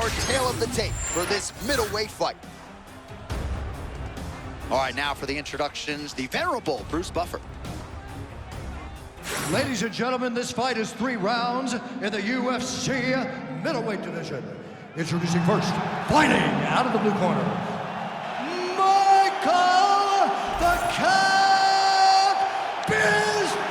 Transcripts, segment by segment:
your tale of the tape for this middleweight fight. All right, now for the introductions, the venerable Bruce Buffer. Ladies and gentlemen, this fight is 3 rounds in the UFC middleweight division. Introducing first, fighting out of the blue corner, Michael the Cat Bisping!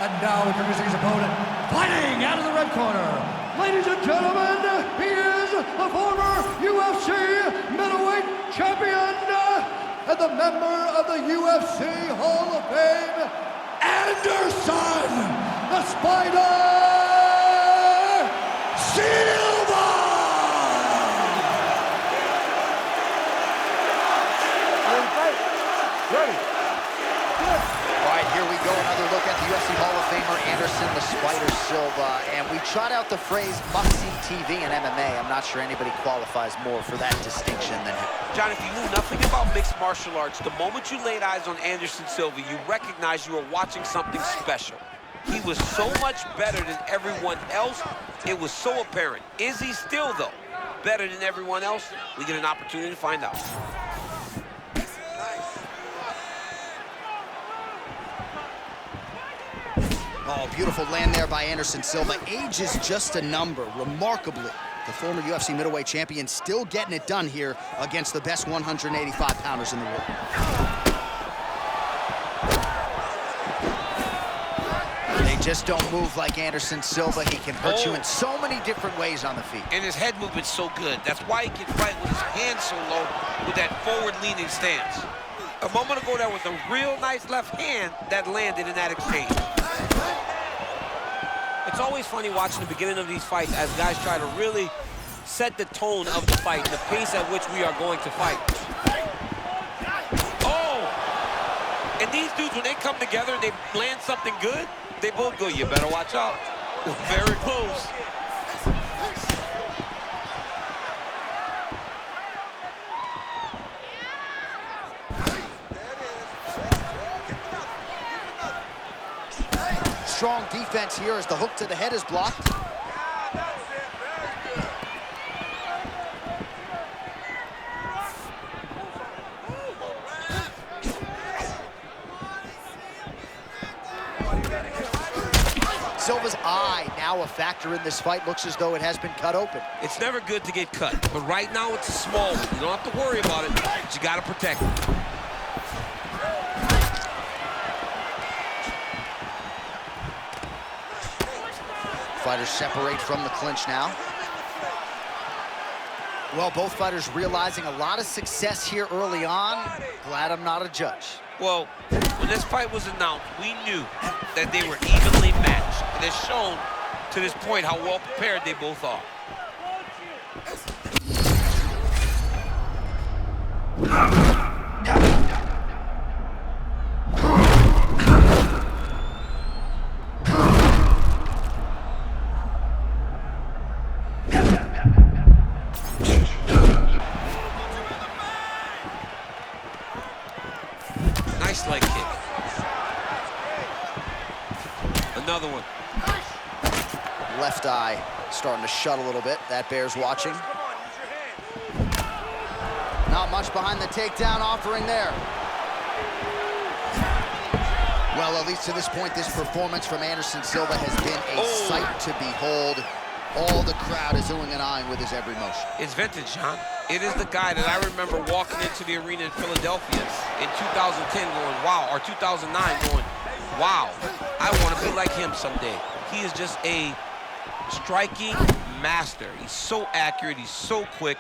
And now introducing his opponent, fighting out of the red corner. Ladies and gentlemen, he is the former UFC middleweight champion and the member of the UFC Hall of Fame, Anderson, the Spider Silva! Ready. All right, here we go, another look at the UFC Hall of Famer, Anderson the Spider Silva. And we trot out the phrase must-see TV in MMA. I'm not sure anybody qualifies more for that distinction than him. John, if you knew nothing about mixed martial arts, the moment you laid eyes on Anderson Silva, you recognized you were watching something special. He was so much better than everyone else. It was so apparent. Is he still, though, better than everyone else? We get an opportunity to find out. Oh, beautiful land there by Anderson Silva. Age is just a number, remarkably. The former UFC middleweight champion still getting it done here against the best 185-pounders in the world. They just don't move like Anderson Silva. He can hurt you in so many different ways on the feet. And his head movement's so good. That's why he can fight with his hands so low with that forward-leaning stance. A moment ago, that was a real nice left hand that landed in that exchange. It's always funny watching the beginning of these fights as guys try to really set the tone of the fight, the pace at which we are going to fight. Oh! And these dudes, when they come together and they land something good, they both go, you better watch out. Very close. Strong defense here as the hook to the head is blocked. Silva's eye now a factor in this fight. Looks as though it has been cut open. It's never good to get cut, but right now it's a small one. You don't have to worry about it, but you got to protect it. Fighters separate from the clinch now. Well, both fighters realizing a lot of success here early on. Glad I'm not a judge. Well, when this fight was announced, we knew that they were evenly matched. It has shown to this point how well prepared they both are. Nice leg kick. Another one. Left eye starting to shut a little bit. That bears watching. Not much behind the takedown offering there. Well, at least to this point, this performance from Anderson Silva has been a sight to behold. All the crowd is oohing and eyeing with his every motion. It's vintage, John. It is the guy that I remember walking into the arena in Philadelphia in 2010 going, wow, or 2009 going, wow, I want to be like him someday. He is just a striking master. He's so accurate, he's so quick,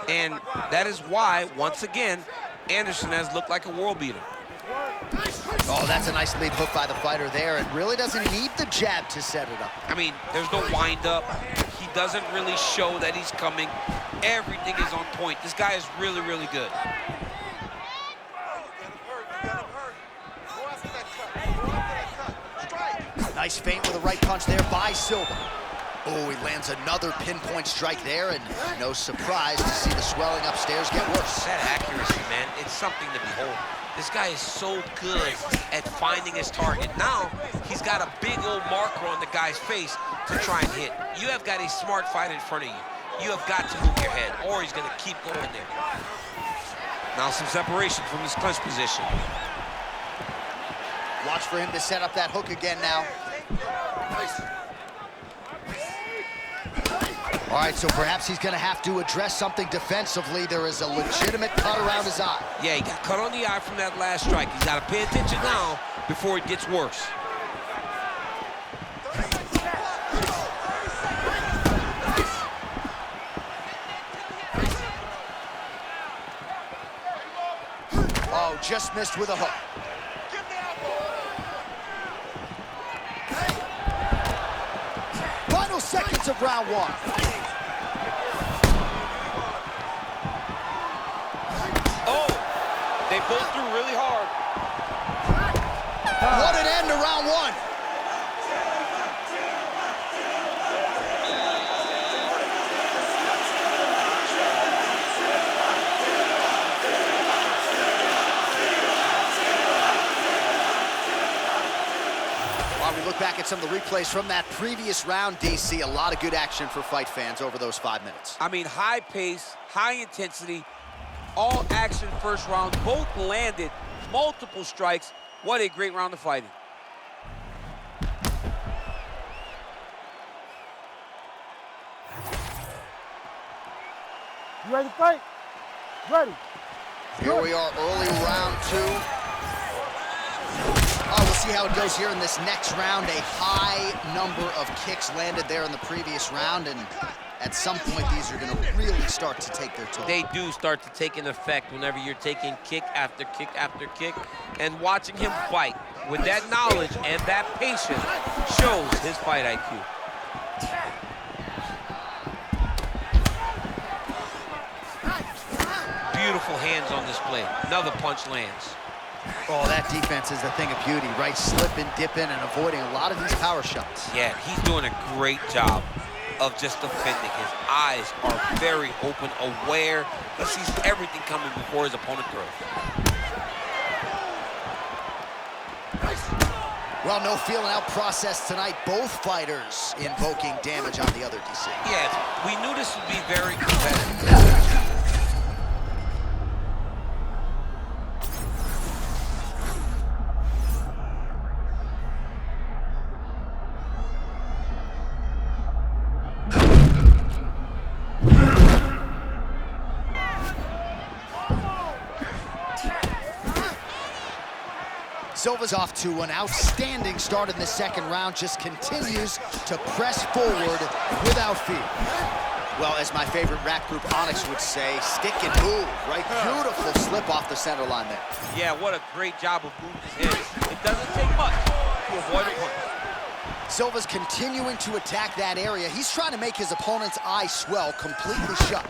and that is why, once again, Anderson has looked like a world beater. Oh, that's a nice lead hook by the fighter there. It really doesn't need the jab to set it up. I mean, there's no wind-up. He doesn't really show that he's coming. Everything is on point. This guy is really, really good. Nice feint with a right punch there by Silva. Oh, he lands another pinpoint strike there, and no surprise to see the swelling upstairs get worse. That accuracy, man, it's something to behold. This guy is so good at finding his target. Now, he's got a big old marker on the guy's face. to try and hit. You have got a smart fight in front of you. You have got to move your head, or he's going to keep going there. Now some separation from his clinch position. Watch for him to set up that hook again now. All right, so perhaps he's gonna have to address something defensively. There is a legitimate cut around his eye. Yeah, he got cut on the eye from that last strike. He's got to pay attention now before it gets worse. Oh, just missed with a hook. Final seconds of round one. Oh, they both threw really hard. What an end to round one. While we look back at some of the replays from that previous round, DC, a lot of good action for fight fans over those 5 minutes. I mean, high pace, high intensity, all action first round. Both landed multiple strikes. What a great round of fighting. You ready to fight? Ready. Here we are, early round two. Oh, we'll see how it goes here in this next round. A high number of kicks landed there in the previous round, and at some point, these are gonna really start to take their toll. They do start to take an effect whenever you're taking kick after kick after kick, and watching him fight with that knowledge and that patience shows his fight IQ. Beautiful hands on display. Another punch lands. Oh, that defense is a thing of beauty, right? Slipping, dipping, and avoiding a lot of these power shots. Yeah, he's doing a great job of just defending. His eyes are very open, aware. He sees everything coming before his opponent throws. Well, no feeling out process tonight. Both fighters invoking damage on the other, DC. Yeah, we knew this would be very competitive. Silva's off to an outstanding start in the second round, just continues to press forward without fear. Well, as my favorite rap group Onyx would say, stick and move, right? Beautiful slip off the center line there. Yeah, what a great job of moving his head. It doesn't take much to avoid a punch. Silva's continuing to attack that area. He's trying to make his opponent's eye swell completely shut.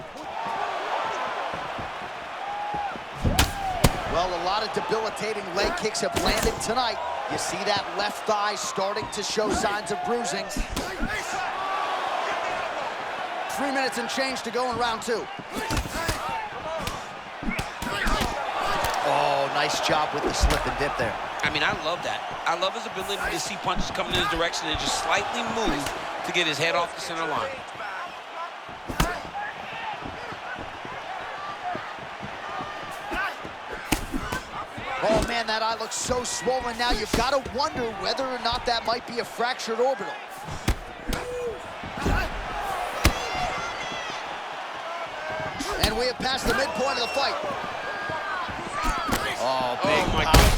Well, a lot of debilitating leg kicks have landed tonight. You see that left thigh starting to show signs of bruising. 3 minutes and change to go in round two. Oh, nice job with the slip and dip there. I mean, I love that. I love his ability to see punches coming in his direction and just slightly move to get his head off the center line. Oh, man, that eye looks so swollen now. You've got to wonder whether or not that might be a fractured orbital. And we have passed the midpoint of the fight. Oh, big my pop. God.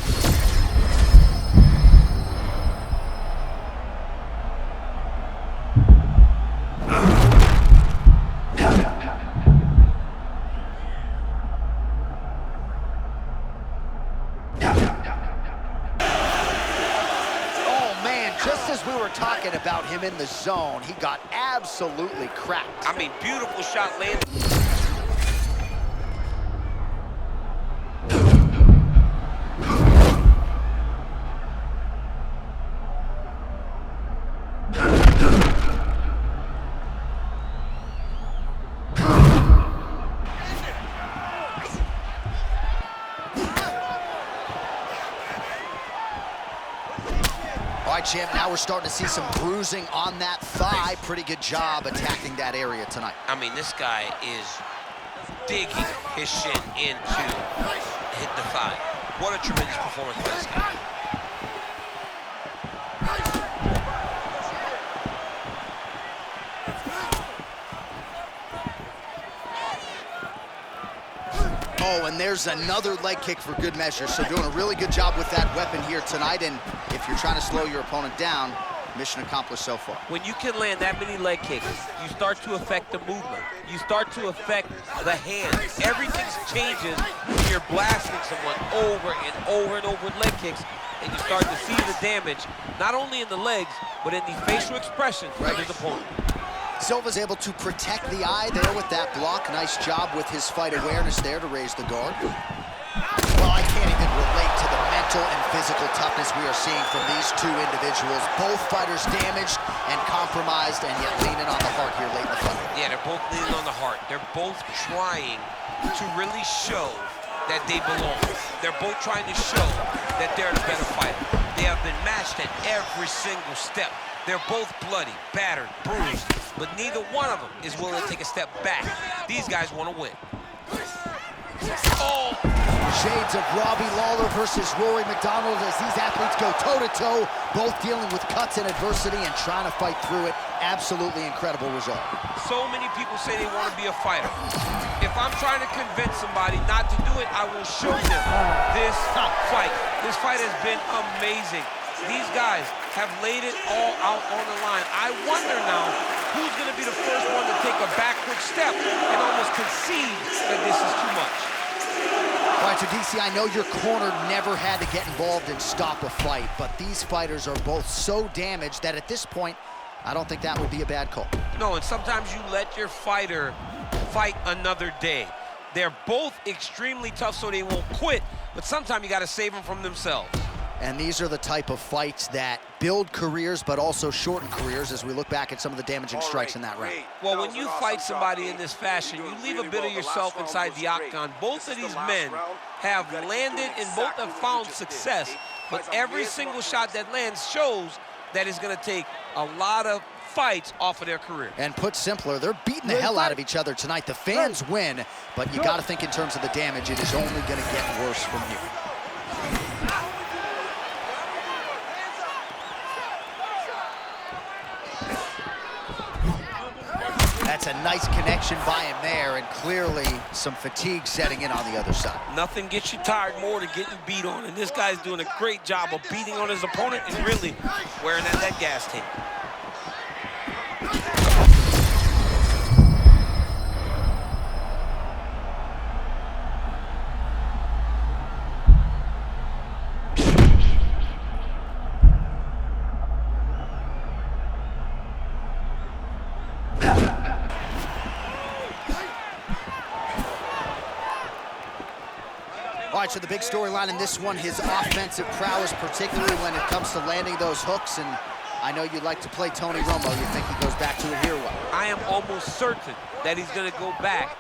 Just as we were talking about him in the zone, he got absolutely cracked. I mean, beautiful shot landed. damage him. Now we're starting to see some bruising on that thigh. Pretty good job attacking that area tonight. I mean, this guy is digging his shin into hit the thigh. What a tremendous performance by this guy. Oh, and there's another leg kick for good measure. So doing a really good job with that weapon here tonight. And if you're trying to slow your opponent down, mission accomplished so far. When you can land that many leg kicks, you start to affect the movement. You start to affect the hands. Everything changes when you're blasting someone over and over and over with leg kicks, and you start to see the damage, not only in the legs, but in the facial expressions of his opponent. Silva's able to protect the eye there with that block. Nice job with his fight awareness there to raise the guard. Well, I can't even relate to the mental and physical toughness we are seeing from these two individuals. Both fighters damaged and compromised, and yet leaning on the heart here late in the fight. Yeah, they're both leaning on the heart. They're both trying to really show that they belong. They're both trying to show that they're the better fighter. They have been matched at every single step. They're both bloody, battered, bruised, but neither one of them is willing to take a step back. These guys want to win. Oh! Shades of Robbie Lawler versus Rory McDonald as these athletes go toe-to-toe, both dealing with cuts and adversity and trying to fight through it. Absolutely incredible result. So many people say they want to be a fighter. If I'm trying to convince somebody not to do it, I will show them this fight. This fight has been amazing. These guys have laid it all out on the line. I wonder now who's going to be the first one to take a backward step and almost concede that this is too much. All right, so DC, I know your corner never had to get involved and stop a fight, but these fighters are both so damaged that at this point, I don't think that would be a bad call. No, and sometimes you let your fighter fight another day. They're both extremely tough, so they won't quit, but sometimes you got to save them from themselves. And these are the type of fights that build careers, but also shorten careers as we look back at some of the damaging strikes in that round. Well, when you fight somebody in this fashion, you leave a bit of yourself inside the octagon. Both of these men have landed and both have found success, but every single shot that lands shows that it's going to take a lot of fights off of their career. And put simpler, they're beating the hell out of each other tonight. The fans win, but you got to think in terms of the damage, it is only going to get worse from here. That's a nice connection by him there, and clearly some fatigue setting in on the other side. Nothing gets you tired more than getting beat on, and this guy's doing a great job of beating on his opponent and really wearing that gas tank. All right, so the big storyline in this one, his offensive prowess, particularly when it comes to landing those hooks. And I know you'd like to play Tony Romo. You think he goes back to it here? Well, I am almost certain that he's going to go back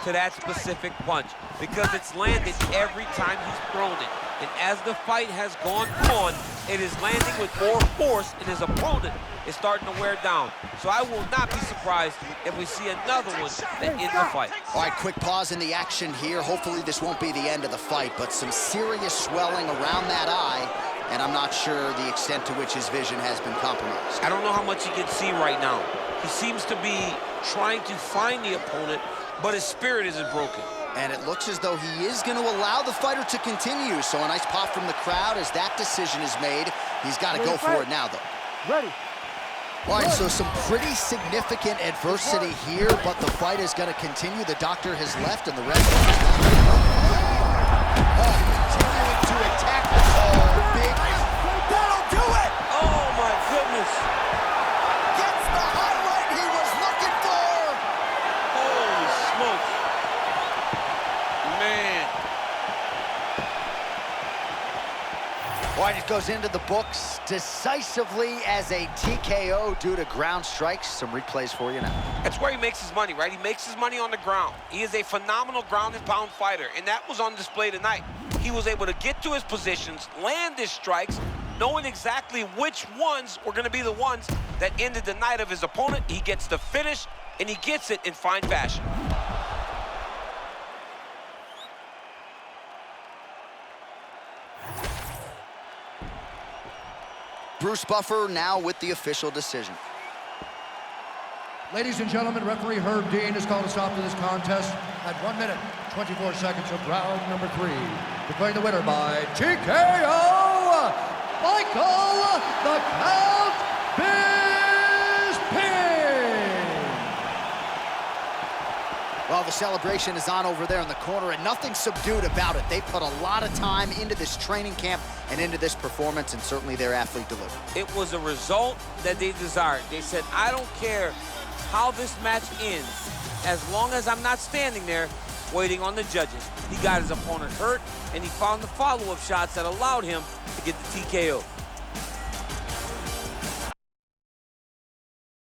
to that specific punch because it's landed every time he's thrown it. And as the fight has gone on, it is landing with more force, and his opponent is starting to wear down. So I will not be surprised if we see another one that ends the fight. all right, quick pause in the action here. Hopefully this won't be the end of the fight, but some serious swelling around that eye, and I'm not sure the extent to which his vision has been compromised. I don't know how much he can see right now. He seems to be trying to find the opponent, but his spirit isn't broken. And it looks as though he is going to allow the fighter to continue. So a nice pop from the crowd as that decision is made. He's got to go for it now, though. Ready. All right, so some pretty significant adversity here, but the fight is going to continue. The doctor has left, and the rest of us continuing to attack. Oh, big. That'll do it! Oh, my goodness. Gets the highlight he was looking for. Holy smokes. Man. All right, it goes into the books decisively as a TKO due to ground strikes. Some replays for you now. That's where he makes his money, right? He makes his money on the ground. He is a phenomenal ground and pound fighter, and that was on display tonight. He was able to get to his positions, land his strikes, knowing exactly which ones were going to be the ones that ended the night of his opponent. He gets the finish, and he gets it in fine fashion. Bruce Buffer now with the official decision. Ladies and gentlemen, referee Herb Dean has called a stop to this contest at 1 minute, 24 seconds of round number 3. Declaring the winner by TKO, Michael the Count Bisping. Well, the celebration is on over there in the corner, and nothing subdued about it. They put a lot of time into this training camp and into this performance, and certainly their athlete delivered. It was a result that they desired. They said, I don't care how this match ends, as long as I'm not standing there waiting on the judges. He got his opponent hurt, and he found the follow-up shots that allowed him to get the TKO.